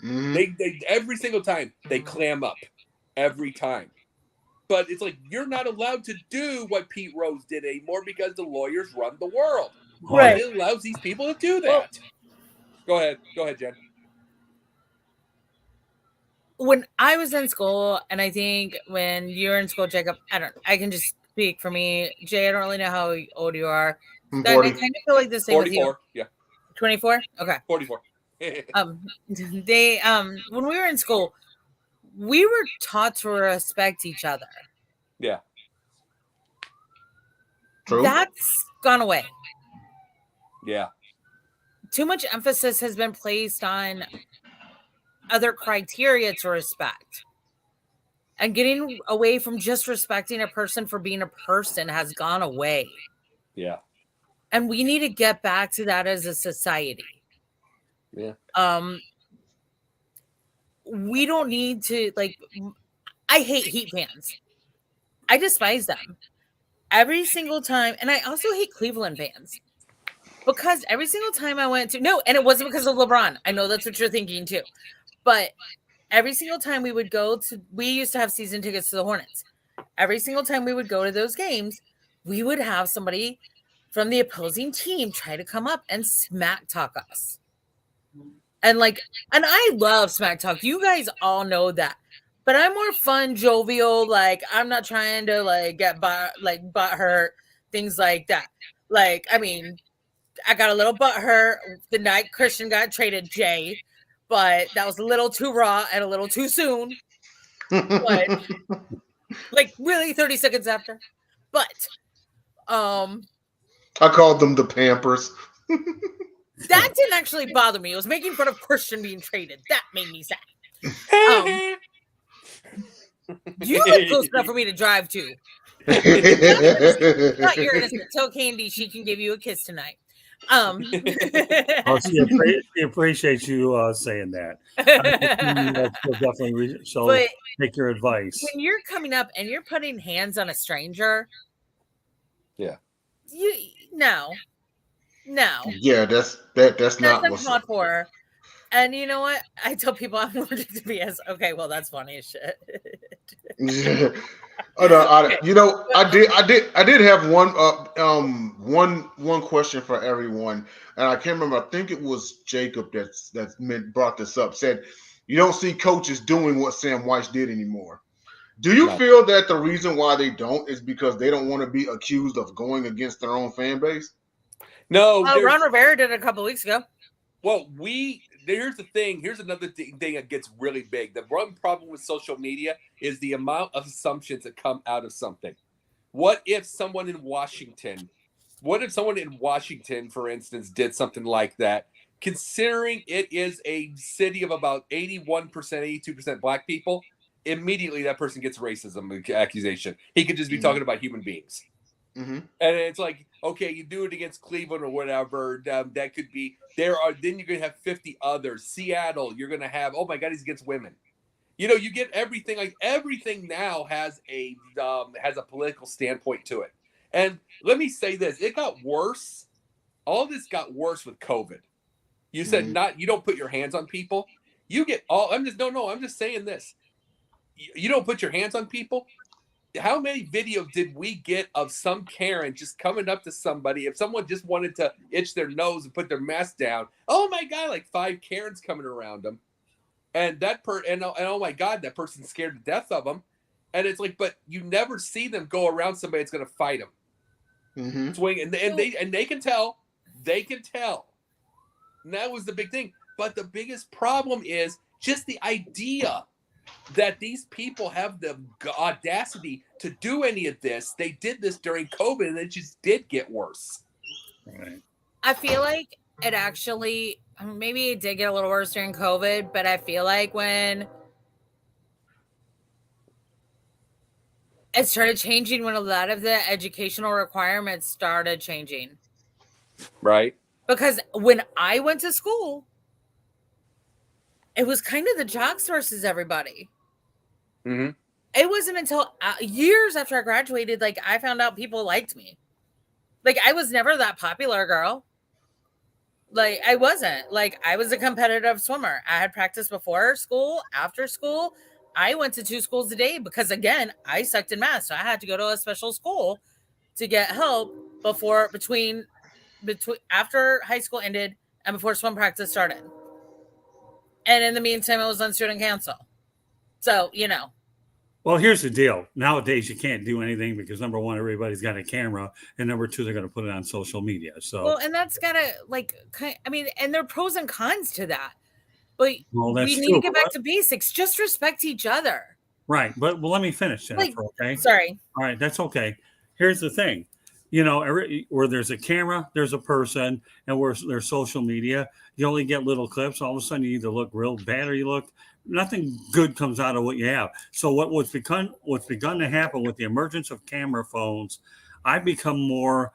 Mm-hmm. They every single time they clam up, every time. But it's like you're not allowed to do what Pete Rose did anymore because the lawyers run the world. Right. It allows these people to do that. Well, go ahead, Jen. When I was in school, and I think when you're in school, Jacob, I can just speak for me. Jay, I don't really know how old you are. I'm 40. I kind of feel like the same 44, with you. Yeah. 24? Okay. 44. When we were in school, we were taught to respect each other. Yeah. True. That's gone away. Yeah. Too much emphasis has been placed on other criteria to respect. And getting away from just respecting a person for being a person has gone away. Yeah. And we need to get back to that as a society. Yeah. We don't need to, I hate Heat fans. I despise them. Every single time. And I also hate Cleveland fans. Because every single time I went to, and it wasn't because of LeBron. I know that's what you're thinking too. But every single time we used to have season tickets to the Hornets. Every single time we would go to those games, we would have somebody from the opposing team try to come up and smack talk us. And I love smack talk. You guys all know that. But I'm more fun, jovial. I'm not trying to get butt hurt, things like that. I got a little butt hurt the night Christian got traded, Jay, but that was a little too raw and a little too soon. But really 30 seconds after. But I called them the Pampers. That didn't actually bother me. It was making fun of Christian being traded. That made me sad. You live close enough for me to drive to. Not your innocent. Tell Candy she can give you a kiss tonight. She appreciates you saying that. Definitely take your advice. When you're coming up and you're putting hands on a stranger, yeah, no. Yeah, that's not what's called for. And you know what? I tell people I'm allergic to BS. Okay, well that's funny as shit. Oh no, I did have one question for everyone, and I can't remember. I think it was Jacob that brought this up. Said you don't see coaches doing what Sam Weiss did anymore. Do you feel that the reason why they don't is because they don't want to be accused of going against their own fan base? No, Ron Rivera did it a couple of weeks ago. Well, here's the thing. Here's another thing that gets really big. The one problem with social media is the amount of assumptions that come out of something. What if someone in Washington, for instance, did something like that? Considering it is a city of about 81%, 82% black people, immediately that person gets a racism accusation. He could just be talking about human beings. Mm-hmm. And it's like, okay, you do it against Cleveland or whatever. That could be then you're gonna have 50 others. Seattle, you're gonna have, oh my God, he's against women. You get everything. Everything now has a political standpoint to it. And let me say this: it got worse. All this got worse with COVID. You said you don't put your hands on people. You get all. I'm just saying this. You don't put your hands on people. how many videos did we get of some Karen just coming up to somebody? If someone just wanted to itch their nose and put their mask down, oh my God, like 5 Karens coming around them. And and oh my God, that person's scared to death of them. And it's like, but you never see them go around somebody that's going to fight them. Mm-hmm. Swing, and they can tell. They can tell. And that was the big thing. But the biggest problem is just the idea that these people have the audacity to do any of this. They did this during COVID, and it just did get worse. Right. I feel like it actually, maybe it did get a little worse during COVID, but I feel like when it started changing, when a lot of the educational requirements started changing. Right. Because when I went to school, it was kind of the jocks versus everybody. Mm-hmm. It wasn't until years after I graduated, like, I found out people liked me. Like, I was never that popular girl. Like, I wasn't. Like, I was a competitive swimmer. I had practice before school, after school. I went to 2 schools a day because, again, I sucked in math. So I had to go to a special school to get help between after high school ended and before swim practice started. And in the meantime, I was on student council. So, you know. Well, here's the deal. Nowadays, you can't do anything because number one, everybody's got a camera, and number two, they're going to put it on social media. So, well, and that's gotta, like, I mean, and there are pros and cons to that. But well, we need to get back to basics. Just respect each other. Right. But well, let me finish, Jennifer. Okay. Sorry. All right. That's okay. Here's the thing. You know, where there's a camera, there's a person, and where there's social media, you only get little clips. All of a sudden, you either look real bad or you look. Nothing good comes out of what you have. So what's begun to happen with the emergence of camera phones, I've become more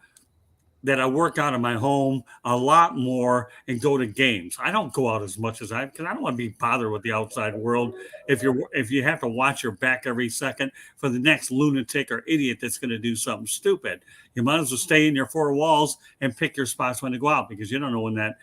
that I work out of my home a lot more and go to games. I don't go out as much as because I don't want to be bothered with the outside world. If you have to watch your back every second for the next lunatic or idiot that's going to do something stupid, you might as well stay in your 4 walls and pick your spots when to go out because you don't know when that.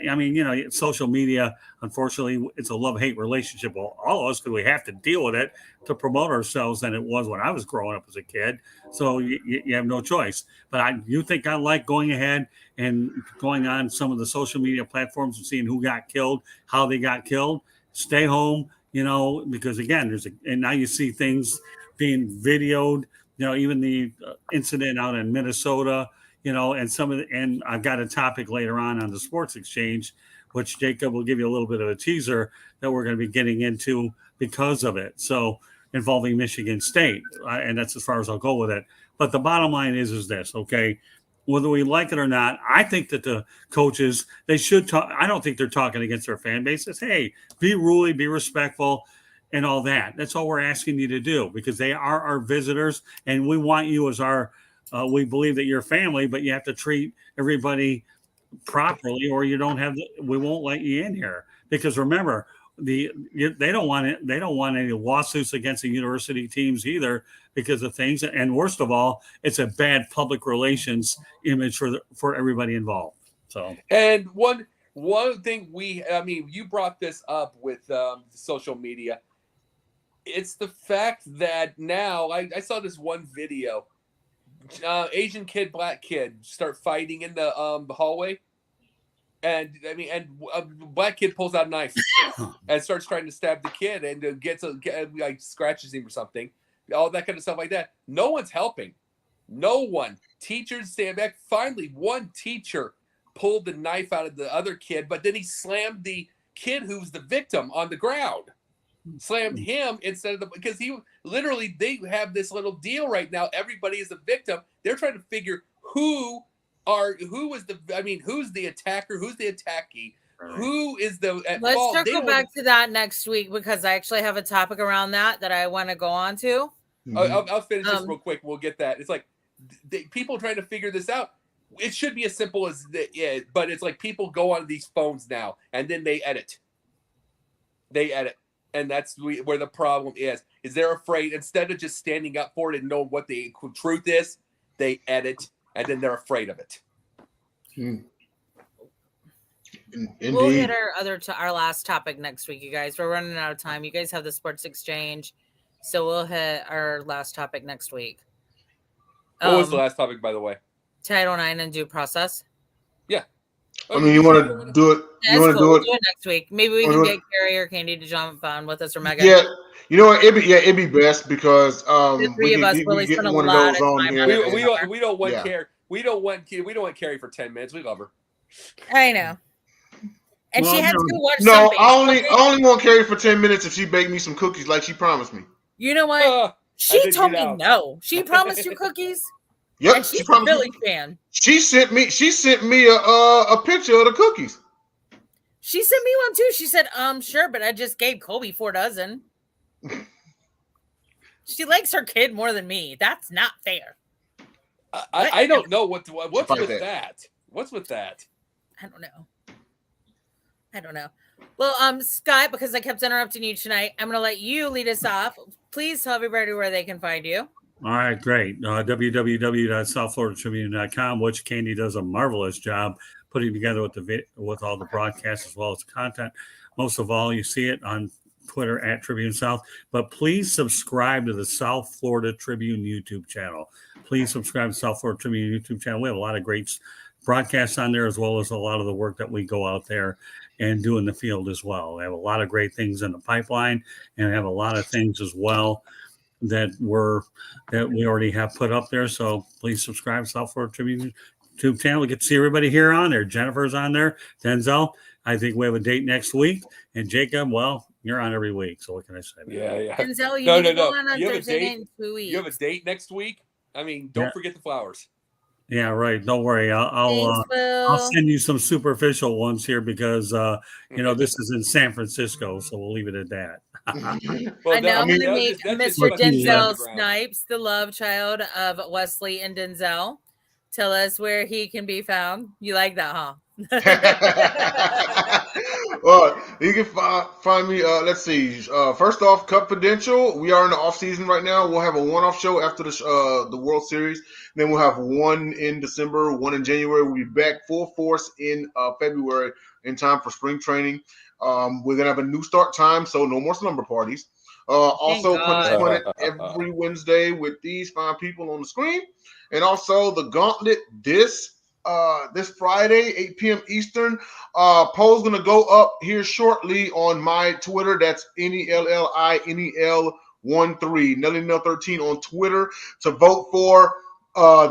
I mean, you know, social media, unfortunately, it's a love-hate relationship. Well, all of us, because we have to deal with it to promote ourselves than it was when I was growing up as a kid. So you have no choice. But you think I like going ahead and going on some of the social media platforms and seeing who got killed, how they got killed, stay home, you know, because, again, and now you see things being videoed, you know, even the incident out in Minnesota, you know, and I've got a topic later on the sports exchange, which Jacob will give you a little bit of a teaser that we're going to be getting into because of it. So involving Michigan State, and that's as far as I'll go with it. But the bottom line is this, okay? Whether we like it or not, I think that the coaches, they should talk. I don't think they're talking against their fan bases. Hey, be ruly, be respectful, and all that. That's all we're asking you to do because they are our visitors, and we want you as our we believe that you're family, but you have to treat everybody properly, or you don't have. We won't let you in here because remember, they don't want it. They don't want any lawsuits against the university teams either because of things. And worst of all, it's a bad public relations image for everybody involved. So, and one thing you brought this up with social media. It's the fact that now I saw this one video. Asian kid, black kid start fighting in the hallway, and black kid pulls out a knife and starts trying to stab the kid and scratches him or something, all that kind of stuff like that. No one's helping. No one. Teachers stand back. Finally, one teacher pulled the knife out of the other kid, but then he slammed the kid who's the victim on the ground. Slammed him instead of because they have this little deal right now. Everybody is a victim. They're trying to figure who's the attacker, who's the attackee, who is the at Let's fault. circle back to that next week because I actually have a topic around that I want to go on to. I'll finish this real quick. We'll get that. It's like people trying to figure this out. It should be as simple as but it's like people go on these phones now and then they edit. And that's where the problem is they're afraid instead of just standing up for it and know what the truth is, they edit and then they're afraid of it. Indeed. We'll hit our last topic next week, you guys. We're running out of time. You guys have the sports exchange So we'll hit our last topic next week. What was the last topic, by the way? Title IX and due process. Yeah. I mean, you want to do it? That's You want to cool. do We'll it? do it next week. Maybe we can get Carrie or Candy to jump on with us, or Megan. Yeah, you know what? It'd be best because The three of us really get spend a one of lot those of on time here. on it. We don't want Carrie. We don't want Carrie for 10 minutes. We love her. I know. And Well, she had to no. watch. No, some I only want Carrie for 10 minutes if she baked me some cookies like she promised me. You know what? She didn't told get me out. no. She promised you cookies. Yep, And she's she a promised Philly me. fan. She sent me a picture of the cookies. She sent me one too. She said, sure, but I just gave Colby 4 dozen. She likes her kid more than me. That's not fair. I don't know what's with that. What's with that? I don't know. Well, Scott, because I kept interrupting you tonight, I'm going to let you lead us off. Please tell everybody where they can find you. All right, great. www.southfloridatribune.com, which Candy does a marvelous job putting together with all the broadcasts as well as the content. Most of all, you see it on Twitter at Tribune South. But please subscribe to the South Florida Tribune YouTube channel. Please subscribe to the South Florida Tribune YouTube channel. We have a lot of great broadcasts on there, as well as a lot of the work that we go out there and do in the field as well. We have a lot of great things in the pipeline, and we have a lot of things as well that we already have put up there. So please subscribe to South Florida Tribune YouTube channel. We get to see everybody here on there. Jennifer's on there. Denzel, I think we have a date next week. And Jacob, well, you're on every week. So what can I say? Yeah. Denzel, you need to go on You have Thursday a date? night in 2 weeks. You have a date next week? I mean, don't forget the flowers. Yeah, right. Don't worry. I'll send you some superficial ones here because this is in San Francisco, so we'll leave it at that. Well, I know I'm going to make Mr. Denzel Snipes, Snipes, the love child of Wesley and Denzel, tell us where he can be found. You like that, huh? Well, you can find me. Let's see. First off, Confidential. We are in the off season right now. We'll have a one-off show after the World Series. Then we'll have one in December, one in January. We'll be back full force in February in time for spring training. We're gonna have a new start time, so no more slumber parties. Also, Pundits Pundit every Wednesday with these fine people on the screen, and also the Gauntlet this Friday, 8 p.m. Eastern. Poll's gonna go up here shortly on my Twitter. That's NELLINEL13, NELLINEL13 on Twitter to vote for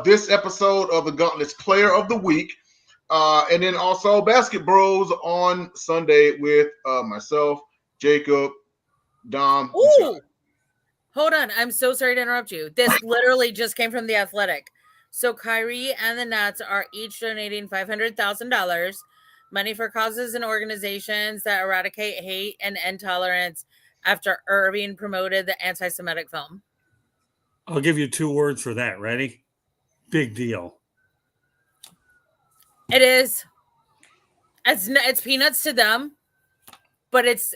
this episode of the Gauntlet's Player of the Week. And then also Basket Bros on Sunday with myself, Jacob, Dom. Ooh, hold on. I'm so sorry to interrupt you. This literally just came from The Athletic. So Kyrie and the Nets are each donating $500,000, money for causes and organizations that eradicate hate and intolerance after Irving promoted the anti-Semitic film. I'll give you 2 words for that. Ready? Big deal. It is. It's peanuts to them, but it's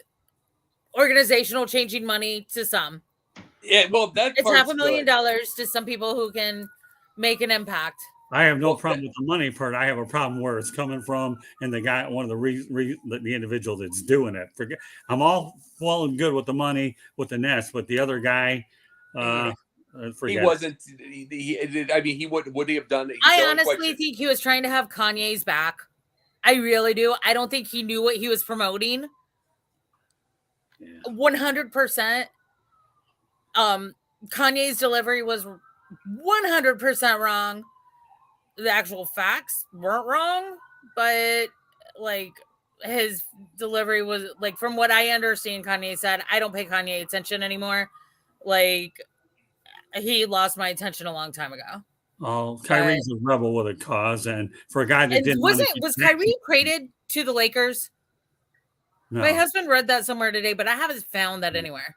organizational changing money to some. Yeah, well, it's $500,000 to some people who can make an impact. I have no problem with the money part. I have a problem where it's coming from, and the guy, one of the individual that's doing it. I'm all well and good with the money with the Nets, but the other guy, he wasn't. He would he have done it? I honestly think he was trying to have Kanye's back. I really do. I don't think he knew what he was promoting. 100%. Kanye's delivery was 100% wrong. The actual facts weren't wrong, but his delivery was from what I understand, Kanye said, I don't pay Kanye attention anymore. He lost my attention a long time ago. Oh, Kyrie's a rebel with a cause, and for a guy that was Kyrie traded to the Lakers? No. My husband read that somewhere today, but I haven't found that anywhere.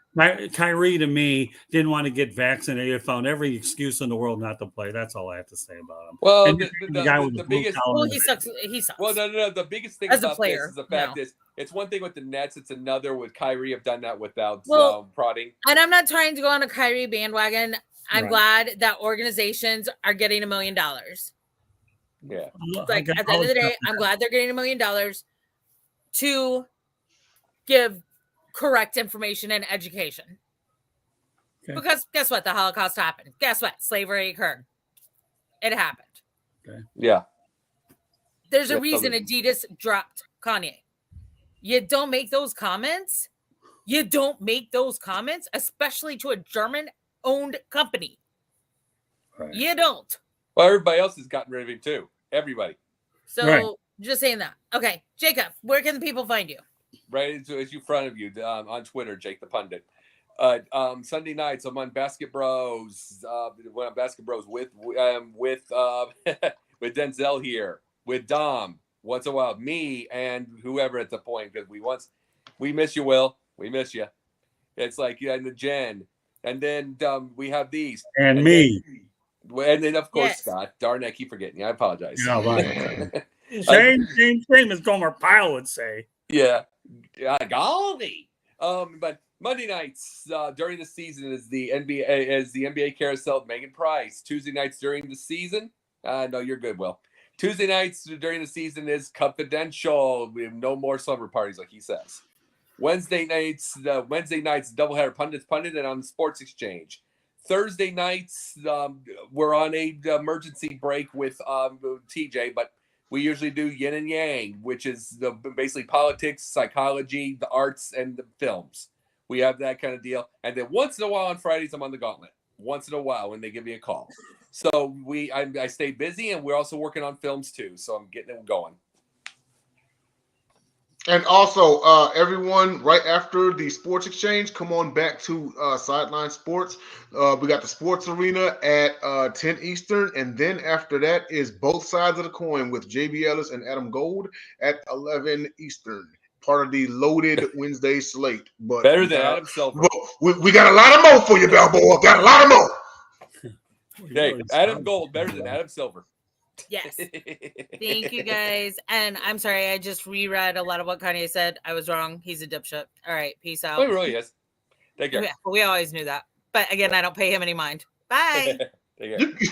Kyrie, to me, didn't want to get vaccinated. Found every excuse in the world not to play. That's all I have to say about him. Well, the guy with the biggest. Well, he sucks. He sucks. Well, no. The biggest thing about this is the fact is it's one thing with the Nets. It's another with Kyrie have done that without prodding. And I'm not trying to go on a Kyrie bandwagon. I'm glad that organizations are getting $1 million. Yeah. At the end of the day, I'm glad they're getting $1 million to give correct information and education. Okay. Because guess what? The Holocaust happened. Guess what? Slavery occurred. It happened. Yeah. There's a Yeah, reason totally. Adidas dropped Kanye. You don't make those comments. You don't make those comments, especially to a German-owned company. Right. You don't. Well, everybody else has gotten rid of him too. Everybody. So Right. just saying that. Okay, Jacob, where can the people find you? Right into in front of you on Twitter, Jake the Pundit. Sunday nights I'm on Basket Bros. When I'm Basket Bros with with Denzel here, with Dom once in a while, me and whoever at the point, because we miss you, Will. We miss you. It's like and the Jen, and then we have these And me. and then of course Yes. Scott. Darn, I keep forgetting you. I apologize. Yeah, right. Same as Gomer Pyle would say. Yeah, golly. But Monday nights during the season is the NBA carousel with Megan Price. Tuesday nights during the season, no, you're good, Will. Tuesday nights during the season is confidential. We have no more slumber parties, like he says. Wednesday nights doubleheader Pundits Pundit and on the Sports Exchange. Thursday nights we're on a emergency break with TJ, but we usually do yin and yang, which is basically politics, psychology, the arts, and the films. We have that kind of deal. And then once in a while on Fridays, I'm on the Gauntlet. Once in a while when they give me a call. So I stay busy, and we're also working on films too. So I'm getting them going. And also, everyone, right after the Sports Exchange, come on back to Sideline Sports. We got the Sports Arena at 10 Eastern. And then after that is Both Sides of the Coin with JB Ellis and Adam Gold at 11 Eastern. Part of the loaded Wednesday slate. But better than Adam Silver. We got a lot of more for you, Balboa. Got a lot of more. Hey, Adam Gold, better than Adam Silver. Yes. Thank you, guys. And I'm sorry, I just reread a lot of what Kanye said. I was wrong. He's a dipshit. All right, peace out. Oh, he really is. Take care. Yeah, we always knew that. But again, I don't pay him any mind. Bye. Take care.